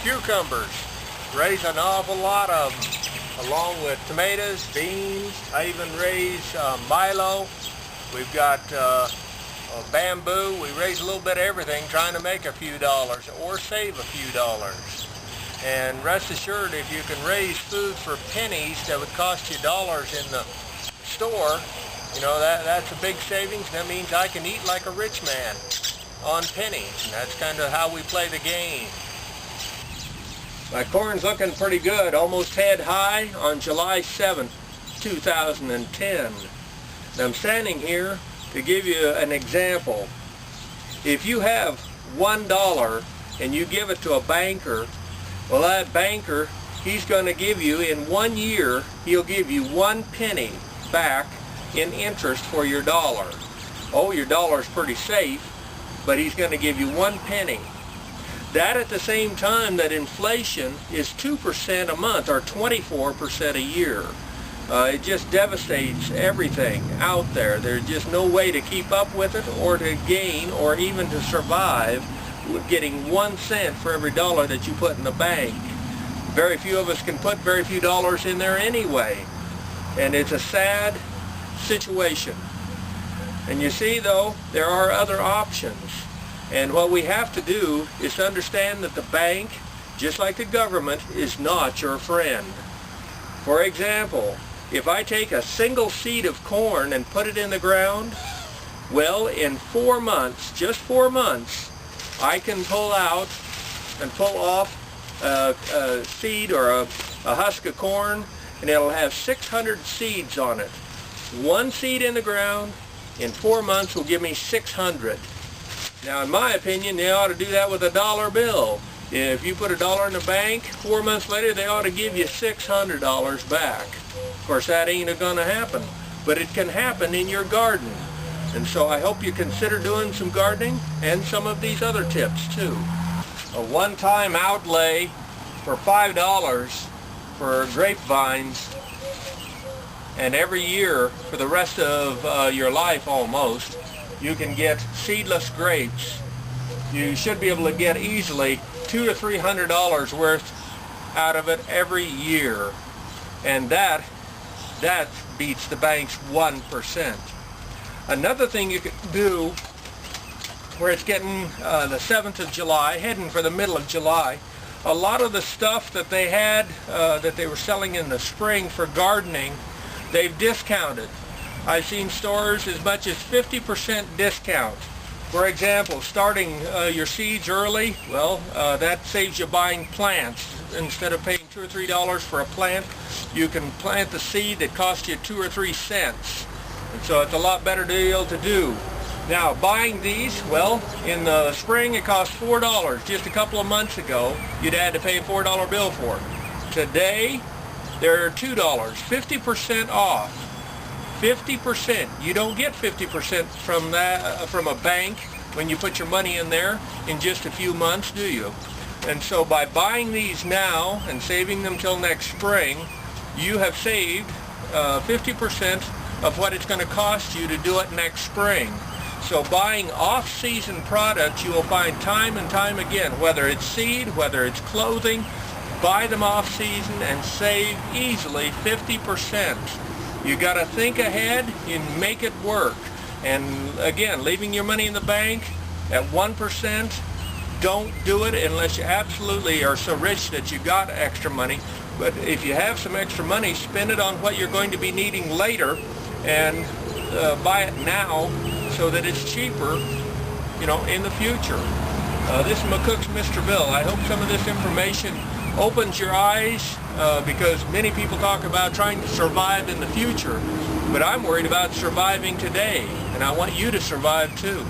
cucumbers. Raise an awful lot of them, along with tomatoes, beans. I even raise milo. We've got bamboo. We raise a little bit of everything, trying to make a few dollars or save a few dollars. And rest assured, if you can raise food for pennies that would cost you dollars in the store, you know, that's a big savings. That means I can eat like a rich man on pennies, and that's kind of how we play the game. My corn's looking pretty good, almost head high on July 7th, 2010. Now I'm standing here to give you an example. If you have $1 and you give it to a banker, well, that banker, he's going to give you, in 1 year, he'll give you 1 penny back in interest for your dollar. Oh, your dollar's pretty safe, but he's going to give you 1 penny. That at the same time that inflation is 2% a month, or 24% a year. It just devastates everything out there. There's just no way to keep up with it, or to gain, or even to survive with getting 1 cent for every dollar that you put in the bank. Very few of us can put very few dollars in there anyway. And it's a sad situation. And you see, though, there are other options. And what we have to do is to understand that the bank, just like the government, is not your friend. For example, if I take a single seed of corn and put it in the ground, well, in 4 months, just 4 months, I can pull out and pull off a seed or a husk of corn, and it'll have 600 seeds on it. 1 seed in the ground in 4 months will give me 600. Now, in my opinion, they ought to do that with a dollar bill. If you put $1 in the bank, 4 months later, they ought to give you $600 back. Of course, that ain't gonna happen, but it can happen in your garden. And so I hope you consider doing some gardening and some of these other tips too. A one-time outlay for $5 for grapevines, and every year for the rest of your life almost, you can get seedless grapes. You should be able to get easily $200 to $300 worth out of it every year, and that beats the bank's 1%. Another thing you could do, where it's getting the 7th of July, heading for the middle of July, a lot of the stuff that they had, that they were selling in the spring for gardening, they've discounted. I've seen stores as much as 50% discount. For example, starting your seeds early, well, that saves you buying plants. Instead of paying $2 or $3 for a plant, you can plant the seed that costs you 2 or 3 cents. And so it's a lot better deal to do. Now, buying these, well, in the spring it cost $4. Just a couple of months ago, you'd had to pay a $4 bill for it. Today, they're $2, 50% off. 50%. You don't get 50% from that from a bank when you put your money in there in just a few months, do you? And so by buying these now and saving them till next spring, you have saved 50% of what it's going to cost you to do it next spring. So buying off-season products, you will find time and time again, whether it's seed, whether it's clothing, buy them off-season and save easily 50%. You got to think ahead and make it work. And again, leaving your money in the bank at 1%, don't do it unless you absolutely are so rich that you got extra money. But if you have some extra money, spend it on what you're going to be needing later, and buy it now so that it's cheaper, you know, in the future. This is McCook's Mr. Bill. I hope some of this information opens your eyes, because many people talk about trying to survive in the future, but I'm worried about surviving today, and I want you to survive too.